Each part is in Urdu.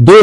2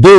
2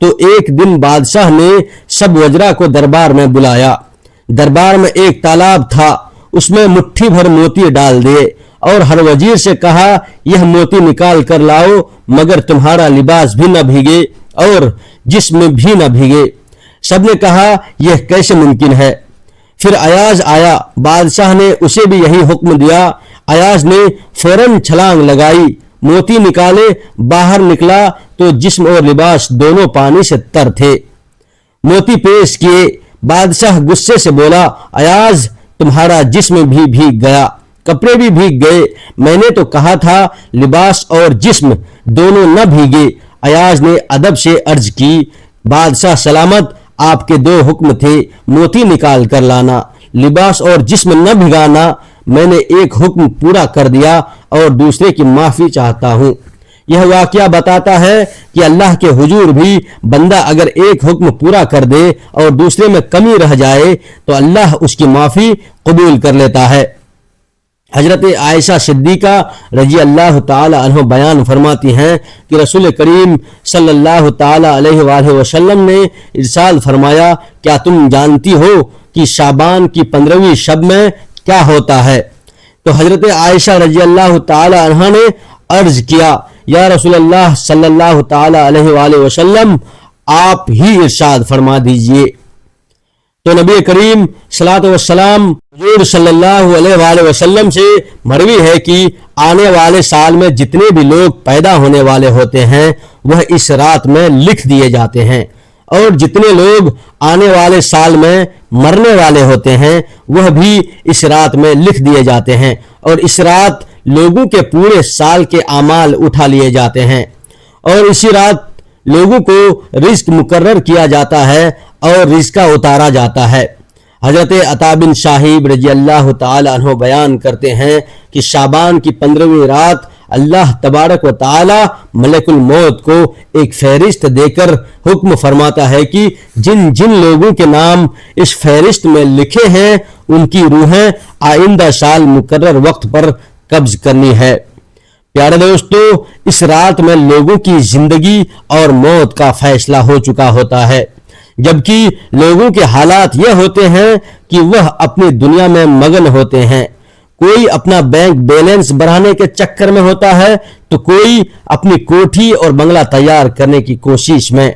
تو ایک دن بادشاہ نے سب وزراء کو دربار میں بلایا۔ دربار میں ایک تالاب تھا، اس میں مٹھی بھر موتی ڈال دیے اور ہر وزیر سے کہا یہ موتی نکال کر لاؤ مگر تمہارا لباس بھی نہ بھیگے اور جسم بھی نہ بھیگے۔ سب نے کہا یہ کیسے ممکن ہے؟ پھر ایاز آیا، بادشاہ نے اسے بھی یہی حکم دیا۔ ایاز نے فوراً چھلانگ لگائی، موتی نکالے، باہر نکلا تو جسم اور لباس دونوں پانی سے تر تھے۔ موتی پیش کیے، بادشاہ غصے سے بولا ایاز تمہارا جسم بھی بھیگ گیا، کپڑے بھی بھیگ گئے، میں نے تو کہا تھا لباس اور جسم دونوں نہ بھیگے۔ ایاز نے ادب سے عرض کی بادشاہ سلامت، آپ کے دو حکم تھے، موتی نکال کر لانا، لباس اور جسم نہ بھگانا، میں نے ایک حکم پورا کر دیا اور دوسرے کی معافی چاہتا ہوں۔ یہ واقعہ بتاتا ہے کہ اللہ کے حضور بھی بندہ اگر ایک حکم پورا کر دے اور دوسرے میں کمی رہ جائے تو اللہ اس کی معافی قبول کر لیتا ہے۔ حضرت عائشہ صدیقہ رضی اللہ تعالی عنہ بیان فرماتی ہیں کہ رسول کریم صلی اللہ تعالی علیہ وآلہ وسلم نے ارشاد فرمایا کیا تم جانتی ہو کہ شعبان کی 15ویں شب میں کیا ہوتا ہے؟ تو حضرت عائشہ رضی اللہ تعالی عنہ نے عرض کیا یا رسول اللہ صلی اللہ تعالی علیہ وآلہ وسلم آپ ہی ارشاد فرما دیجئے۔ تو نبی کریم صلاۃ والسلام حضور صلی اللہ علیہ وآلہ وسلم سے مروی ہے کہ آنے والے سال میں جتنے بھی لوگ پیدا ہونے والے ہوتے ہیں وہ اس رات میں لکھ دیے جاتے ہیں، اور جتنے لوگ آنے والے سال میں مرنے والے ہوتے ہیں وہ بھی اس رات میں لکھ دیے جاتے ہیں، اور اس رات لوگوں کے پورے سال کے اعمال اٹھا لیے جاتے ہیں، اور اسی رات لوگوں کو رزق مقرر کیا جاتا ہے اور رزق اتارا جاتا ہے۔ حضرت عطا بن شاہب رضی اللہ تعالی عنہ بیان کرتے ہیں کہ شعبان کی 15ویں رات اللہ تبارک و تعالی ملک الموت کو ایک فہرست دے کر حکم فرماتا ہے کہ جن جن لوگوں کے نام اس فہرست میں لکھے ہیں ان کی روحیں آئندہ سال مقرر وقت پر قبض کرنی ہے۔ پیارے دوستو، اس رات میں لوگوں کی زندگی اور موت کا فیصلہ ہو چکا ہوتا ہے، جبکہ لوگوں کے حالات یہ ہوتے ہیں کہ وہ اپنی دنیا میں مگن ہوتے ہیں۔ کوئی اپنا بینک بیلنس بڑھانے کے چکر میں ہوتا ہے تو کوئی اپنی کوٹھی اور بنگلہ تیار کرنے کی کوشش میں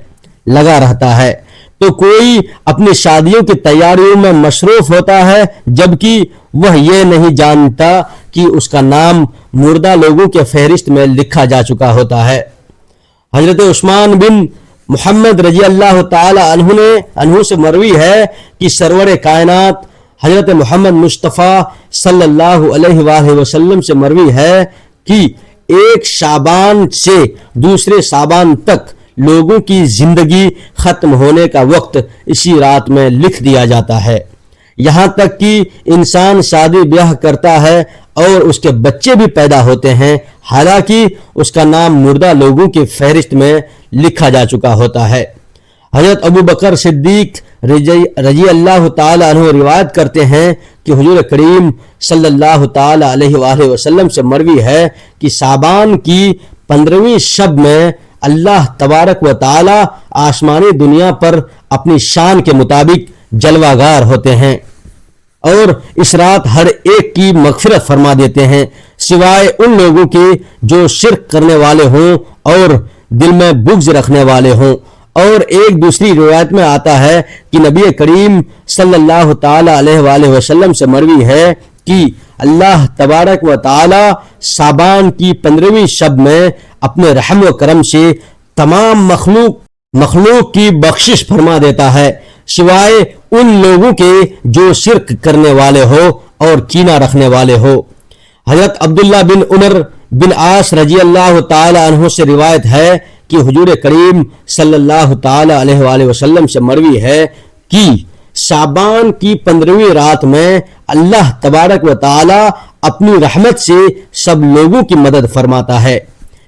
لگا رہتا ہے، تو کوئی اپنی شادیوں کی تیاریوں میں مصروف ہوتا ہے، جبکہ وہ یہ نہیں جانتا کہ اس کا نام مردہ لوگوں کے فہرست میں لکھا جا چکا ہوتا ہے۔ حضرت عثمان بن محمد رضی اللہ تعالی عنہ سے مروی ہے کہ سرور کائنات حضرت محمد مصطفیٰ صلی اللہ علیہ وآلہ وسلم سے مروی ہے کہ ایک شعبان سے دوسرے شعبان تک لوگوں کی زندگی ختم ہونے کا وقت اسی رات میں لکھ دیا جاتا ہے، یہاں تک کہ انسان شادی بیاہ کرتا ہے اور اس کے بچے بھی پیدا ہوتے ہیں، حالانکہ اس کا نام مردہ لوگوں کی فہرست میں لکھا جا چکا ہوتا ہے۔ حضرت ابو بکر صدیق رضی اللہ تعالی عنہ روایت کرتے ہیں کہ حضور کریم صلی اللہ تعالی علیہ وآلہ وسلم سے مروی ہے کہ شعبان کی 15ویں شب میں اللہ تبارک و تعالی آسمانی دنیا پر اپنی شان کے مطابق جلوہ گار ہوتے ہیں اور اس رات ہر ایک کی مغفرت فرما دیتے ہیں سوائے ان لوگوں کے جو شرک کرنے والے ہوں اور دل میں بغض رکھنے والے ہوں۔ اور ایک دوسری روایت میں آتا ہے کہ نبی کریم صلی اللہ تعالی علیہ وآلہ وسلم سے مروی ہے کہ اللہ تبارک و تعالی شعبان کی 15ویں شب میں اپنے رحم و کرم سے تمام مخلوق کی بخشش فرما دیتا ہے سوائے ان لوگوں کے جو شرک کرنے والے ہو اور کینہ رکھنے والے ہو۔ حضرت عبداللہ بن عمر بن عاص رضی اللہ تعالی عنہ سے روایت ہے کہ حضور کریم صلی اللہ تعالی علیہ وآلہ وسلم سے مروی ہے کہ شعبان کی 15ویں رات میں اللہ تبارک و تعالی اپنی رحمت سے سب لوگوں کی مدد فرماتا ہے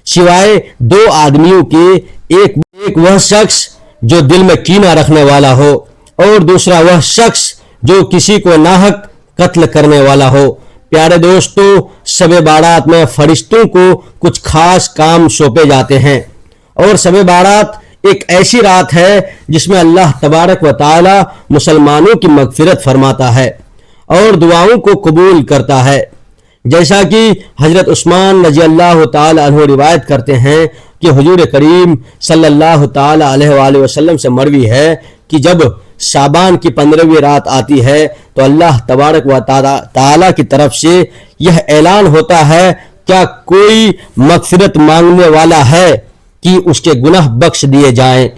سوائے دو آدمیوں کے، ایک وہ شخص جو دل میں کینہ رکھنے والا ہو اور دوسرا وہ شخص جو کسی کو ناحق قتل کرنے والا ہو۔ پیارے دوستو، شب بارات میں فرشتوں کو کچھ خاص کام سونپے جاتے ہیں اور شب بارات ایک ایسی رات ہے جس میں اللہ تبارک و تعالی مسلمانوں کی مغفرت فرماتا ہے اور دعاؤں کو قبول کرتا ہے. جیسا کہ حضرت عثمان رضی اللہ تعالی عنہ روایت کرتے ہیں کہ حضور کریم صلی اللہ تعالی علیہ وآلہ وسلم سے مروی ہے کہ جب شعبان کی 15ویں رات آتی ہے تو اللہ تبارک و تعالی کی طرف سے یہ اعلان ہوتا ہے، کیا کوئی مغفرت مانگنے والا ہے کہ اس کے گناہ بخش دیے جائیں؟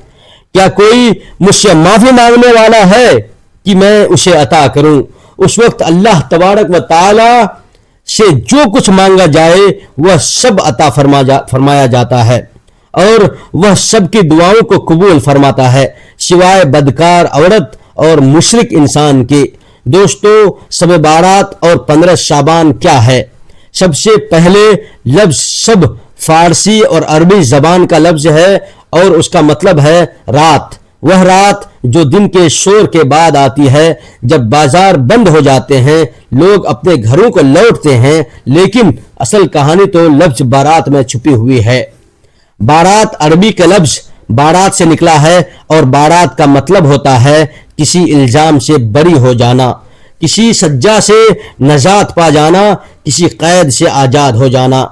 کیا کوئی مجھ سے معافی مانگنے والا ہے کہ میں اسے عطا کروں؟ اس وقت اللہ تبارک و تعالی سے جو کچھ مانگا جائے وہ سب عطا فرمایا جاتا ہے اور وہ سب کی دعاؤں کو قبول فرماتا ہے سوائے بدکار عورت اور مشرک انسان کے. دوستو، شب بارات اور 15 شعبان کیا ہے؟ سب سے پہلے لفظ شب فارسی اور عربی زبان کا لفظ ہے اور اس کا مطلب ہے رات. وہ رات جو دن کے شور کے بعد آتی ہے، جب بازار بند ہو جاتے ہیں، لوگ اپنے گھروں کو لوٹتے ہیں، لیکن اصل کہانی تو لفظ بارات میں چھپی ہوئی ہے. بارات عربی کا لفظ بارات سے نکلا ہے اور بارات کا مطلب ہوتا ہے کسی الزام سے بری ہو جانا، کسی سجا سے نجات پا جانا، کسی قید سے آزاد ہو جانا،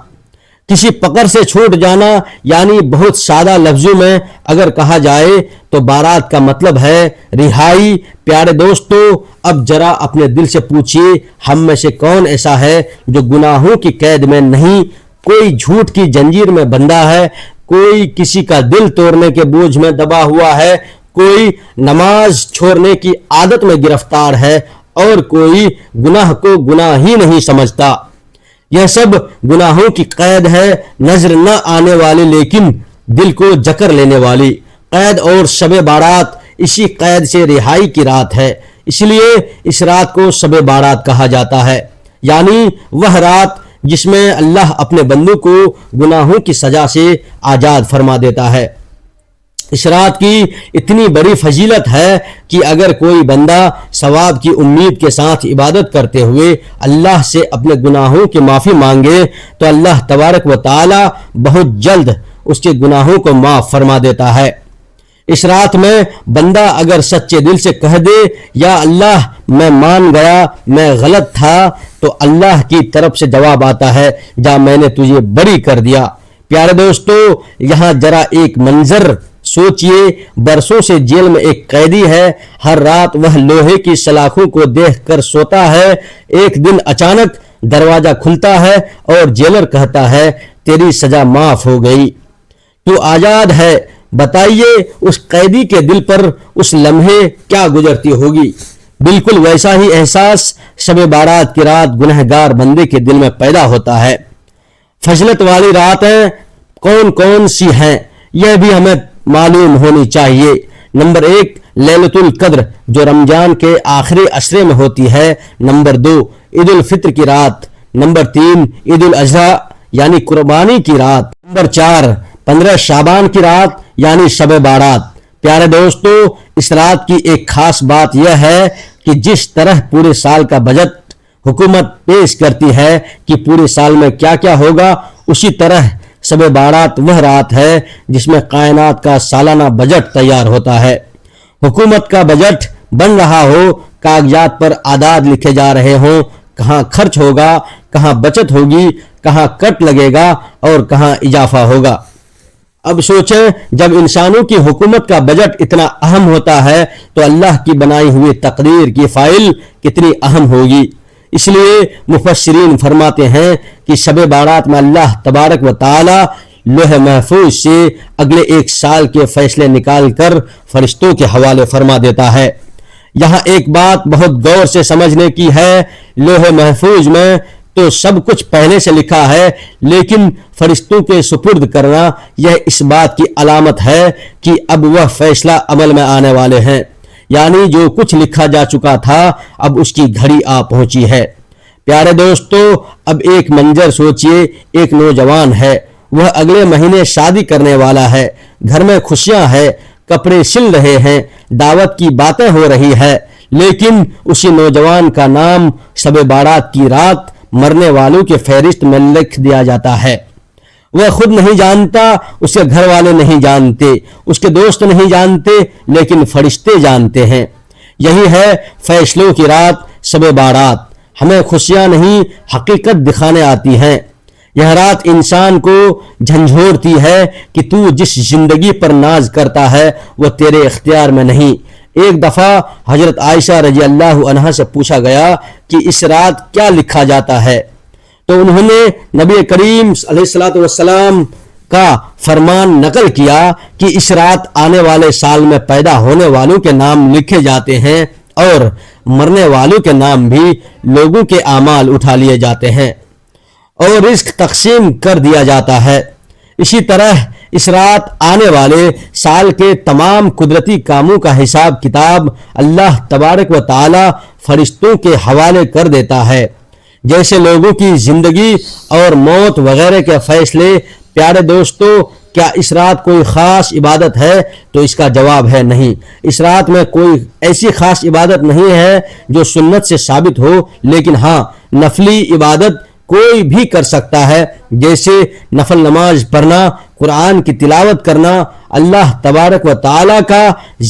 کسی پکڑ سے چھوٹ جانا. یعنی بہت سادہ لفظوں میں اگر کہا جائے تو بارات کا مطلب ہے رہائی. پیارے دوستو، اب ذرا اپنے دل سے پوچھیے، ہم میں سے کون ایسا ہے جو گناہوں کی قید میں نہیں، کوئی جھوٹ کی زنجیر میں بندھا ہے، کوئی کسی کا دل توڑنے کے بوجھ میں دبا ہوا ہے، کوئی نماز چھوڑنے کی عادت میں گرفتار ہے اور کوئی گناہ کو گناہ ہی نہیں سمجھتا. یہ سب گناہوں کی قید ہے، نظر نہ آنے والی لیکن دل کو جکڑ لینے والی قید. اور شب بارات اسی قید سے رہائی کی رات ہے، اس لیے اس رات کو شب بارات کہا جاتا ہے. یعنی وہ رات جس میں اللہ اپنے بندوں کو گناہوں کی سزا سے آزاد فرما دیتا ہے. اس رات کی اتنی بڑی فضیلت ہے کہ اگر کوئی بندہ ثواب کی امید کے ساتھ عبادت کرتے ہوئے اللہ سے اپنے گناہوں کی معافی مانگے تو اللہ تبارک و تعالی بہت جلد اس کے گناہوں کو معاف فرما دیتا ہے. اس رات میں بندہ اگر سچے دل سے کہہ دے یا اللہ میں مان گیا میں غلط تھا، تو اللہ کی طرف سے جواب آتا ہے جا میں نے تجھے بری کر دیا. پیارے دوستو، یہاں ذرا ایک منظر سوچئے. برسوں سے جیل میں ایک قیدی ہے، ہر رات وہ لوہے کی سلاخوں کو دیکھ کر سوتا ہے. ایک دن اچانک دروازہ کھلتا ہے اور جیلر کہتا ہے تیری سزا معاف ہو گئی، تو آزاد ہے. بتائیے اس قیدی کے دل پر اس لمحے کیا گزرتی ہوگی؟ بالکل ویسا ہی احساس شب بارات کی رات گنہگار بندے کے دل میں پیدا ہوتا ہے. فضیلت والی راتیں کون کون سی ہیں یہ بھی ہمیں معلوم ہونی چاہیے. نمبر 1 لیلۃ القدر جو رمضان کے آخری عشرے میں ہوتی ہے. نمبر 2 عید الفطر کی رات. نمبر 3 عید الاضحیٰ یعنی قربانی کی رات. نمبر 4 15 شعبان کی رات یعنی شب بارات. پیارے دوستو، اس رات کی ایک خاص بات یہ ہے کہ جس طرح پورے سال کا بجٹ حکومت پیش کرتی ہے کہ پورے سال میں کیا کیا ہوگا، اسی طرح شب بارات وہ رات ہے جس میں کائنات کا سالانہ بجٹ تیار ہوتا ہے. حکومت کا بجٹ بن رہا ہو، کاغذات پر اعداد لکھے جا رہے ہوں، کہاں خرچ ہوگا، کہاں بچت ہوگی، کہاں کٹ لگے گا اور کہاں اضافہ ہوگا. اب سوچیں، جب انسانوں کی حکومت کا بجٹ اتنا اہم ہوتا ہے تو اللہ کی بنائی ہوئی تقدیر کی فائل کتنی اہم ہوگی. اس لیے مفسرین فرماتے ہیں کہ شب بارات میں اللہ تبارک و تعالی لوح محفوظ سے اگلے 1 سال کے فیصلے نکال کر فرشتوں کے حوالے فرما دیتا ہے. یہاں ایک بات بہت غور سے سمجھنے کی ہے. لوح محفوظ میں تو سب کچھ پہلے سے لکھا ہے، لیکن فرشتوں کے سپرد کرنا یہ اس بات کی علامت ہے کہ اب وہ فیصلہ عمل میں آنے والے ہیں. یعنی جو کچھ لکھا جا چکا تھا اب اس کی گھڑی آ پہنچی ہے. پیارے دوستو، اب ایک منظر سوچئے. ایک نوجوان ہے، وہ اگلے مہینے شادی کرنے والا ہے، گھر میں خوشیاں ہیں، کپڑے سل رہے ہیں، دعوت کی باتیں ہو رہی ہے، لیکن اسی نوجوان کا نام شب بارات کی رات مرنے والوں کے فہرست میں لکھ دیا جاتا ہے. وہ خود نہیں جانتا، اس کے گھر والے نہیں جانتے، اس کے دوست نہیں جانتے، لیکن فرشتے جانتے ہیں۔ یہی ہے فیصلوں کی رات شب بارات۔ ہمیں خوشیاں نہیں حقیقت دکھانے آتی ہیں۔ یہ رات انسان کو جھنجھوڑتی ہے کہ تو جس زندگی پر ناز کرتا ہے وہ تیرے اختیار میں نہیں۔ ایک دفعہ حضرت عائشہ رضی اللہ عنہا سے پوچھا گیا کہ اس رات کیا لکھا جاتا ہے، تو انہوں نے نبی کریم علیہ الصلوۃ والسلام کا فرمان نقل کیا کہ اس رات آنے والے سال میں پیدا ہونے والوں کے نام لکھے جاتے ہیں اور مرنے والوں کے نام بھی لوگوں کے اعمال اٹھا لیے جاتے ہیں اور رزق تقسیم کر دیا جاتا ہے۔ اسی طرح اس رات آنے والے سال کے تمام قدرتی کاموں کا حساب کتاب اللہ تبارک و تعالی فرشتوں کے حوالے کر دیتا ہے، جیسے لوگوں کی زندگی اور موت وغیرہ کے فیصلے۔ پیارے دوستو، کیا اس رات کوئی خاص عبادت ہے؟ تو اس کا جواب ہے نہیں۔ اس رات میں کوئی ایسی خاص عبادت نہیں ہے جو سنت سے ثابت ہو، لیکن ہاں نفلی عبادت کوئی بھی کر سکتا ہے، جیسے نفل نماز پڑھنا، قرآن کی تلاوت کرنا، اللہ تبارک و تعالی کا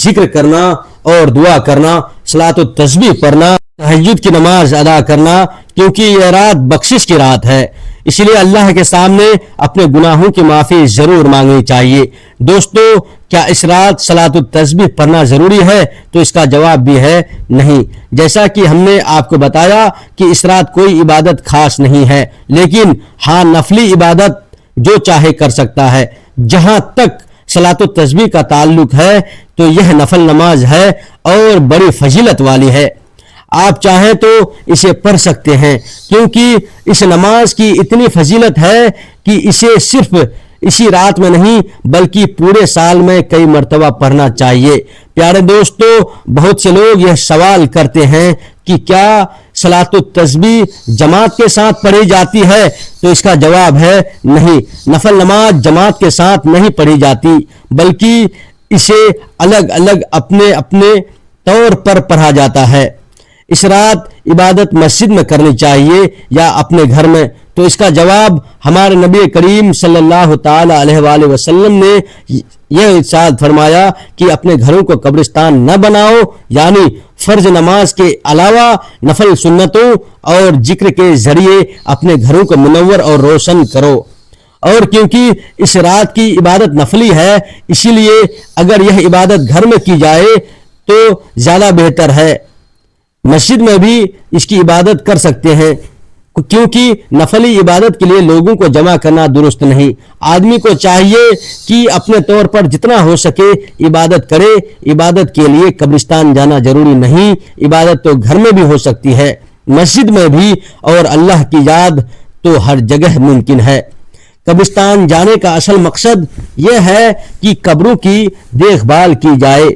ذکر کرنا اور دعا کرنا، صلاۃ التسبیح پڑھنا، تہجد کی نماز ادا کرنا، کیونکہ یہ رات بخشش کی رات ہے۔ اس لیے اللہ کے سامنے اپنے گناہوں کی معافی ضرور مانگنی چاہیے۔ دوستو، کیا اس رات صلاۃ التسبیح پڑھنا ضروری ہے؟ تو اس کا جواب بھی ہے نہیں۔ جیسا کہ ہم نے آپ کو بتایا کہ اس رات کوئی عبادت خاص نہیں ہے، لیکن ہاں نفلی عبادت جو چاہے کر سکتا ہے۔ جہاں تک صلاۃ التسبیح کا تعلق ہے تو یہ نفل نماز ہے اور بڑی فضیلت والی ہے۔ آپ چاہیں تو اسے پڑھ سکتے ہیں، کیونکہ اس نماز کی اتنی فضیلت ہے کہ اسے صرف اسی رات میں نہیں بلکہ پورے سال میں کئی مرتبہ پڑھنا چاہیے۔ پیارے دوستو، بہت سے لوگ یہ سوال کرتے ہیں کہ کیا صلاۃ التسبیح جماعت کے ساتھ پڑھی جاتی ہے؟ تو اس کا جواب ہے نہیں۔ نفل نماز جماعت کے ساتھ نہیں پڑھی جاتی، بلکہ اسے الگ الگ اپنے اپنے طور پر پڑھا جاتا ہے۔ اس رات عبادت مسجد میں کرنی چاہیے یا اپنے گھر میں؟ تو اس کا جواب ہمارے نبی کریم صلی اللہ تعالی علیہ وآلہ وسلم نے یہ ارشاد فرمایا کہ اپنے گھروں کو قبرستان نہ بناؤ، یعنی فرض نماز کے علاوہ نفل سنتوں اور ذکر کے ذریعے اپنے گھروں کو منور اور روشن کرو۔ اور کیونکہ اس رات کی عبادت نفلی ہے، اسی لیے اگر یہ عبادت گھر میں کی جائے تو زیادہ بہتر ہے۔ مسجد میں بھی اس کی عبادت کر سکتے ہیں، کیونکہ نفلی عبادت کے لیے لوگوں کو جمع کرنا درست نہیں۔ آدمی کو چاہیے کہ اپنے طور پر جتنا ہو سکے عبادت کرے۔ عبادت کے لیے قبرستان جانا ضروری نہیں، عبادت تو گھر میں بھی ہو سکتی ہے، مسجد میں بھی، اور اللہ کی یاد تو ہر جگہ ممکن ہے۔ قبرستان جانے کا اصل مقصد یہ ہے کہ قبروں کی دیکھ بھال کی جائے،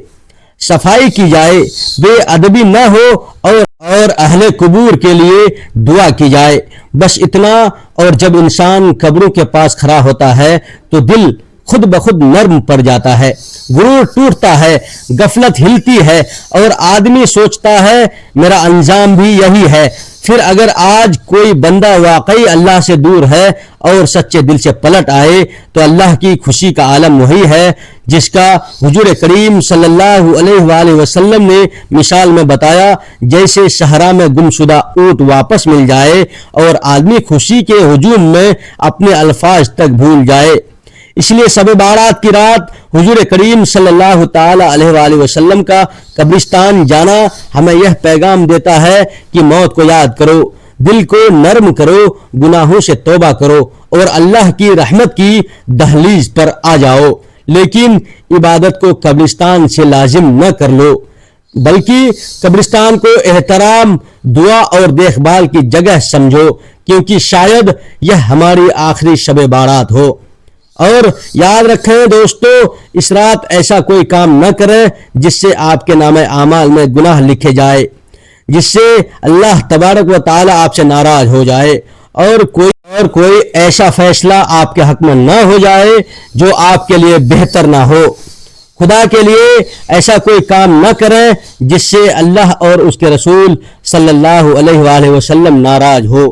صفائی کی جائے، بے ادبی نہ ہو اور اہل قبور کے لیے دعا کی جائے، بس اتنا۔ اور جب انسان قبروں کے پاس کھڑا ہوتا ہے تو دل خود بخود نرم پڑ جاتا ہے، غرور ٹوٹتا ہے، غفلت ہلتی ہے اور آدمی سوچتا ہے میرا انجام بھی یہی ہے۔ پھر اگر آج کوئی بندہ واقعی اللہ سے دور ہے اور سچے دل سے پلٹ آئے تو اللہ کی خوشی کا عالم وہی ہے جس کا حضور کریم صلی اللہ علیہ وآلہ وسلم نے مثال میں بتایا، جیسے صحرا میں گمشدہ اونٹ واپس مل جائے اور آدمی خوشی کے ہجوم میں اپنے الفاظ تک بھول جائے۔ اس لیے شب بارات کی رات حضور کریم صلی اللہ تعالی علیہ وآلہ وسلم کا قبرستان جانا ہمیں یہ پیغام دیتا ہے کہ موت کو یاد کرو، دل کو نرم کرو، گناہوں سے توبہ کرو اور اللہ کی رحمت کی دہلیز پر آ جاؤ۔ لیکن عبادت کو قبرستان سے لازم نہ کر لو، بلکہ قبرستان کو احترام، دعا اور دیکھ بھال کی جگہ سمجھو، کیونکہ شاید یہ ہماری آخری شب بارات ہو۔ اور یاد رکھیں دوستو، اس رات ایسا کوئی کام نہ کریں جس سے آپ کے نام اعمال میں گناہ لکھے جائے، جس سے اللہ تبارک و تعالی آپ سے ناراض ہو جائے، اور کوئی ایسا فیصلہ آپ کے حق میں نہ ہو جائے جو آپ کے لیے بہتر نہ ہو۔ خدا کے لیے ایسا کوئی کام نہ کریں جس سے اللہ اور اس کے رسول صلی اللہ علیہ وآلہ وسلم ناراض ہو۔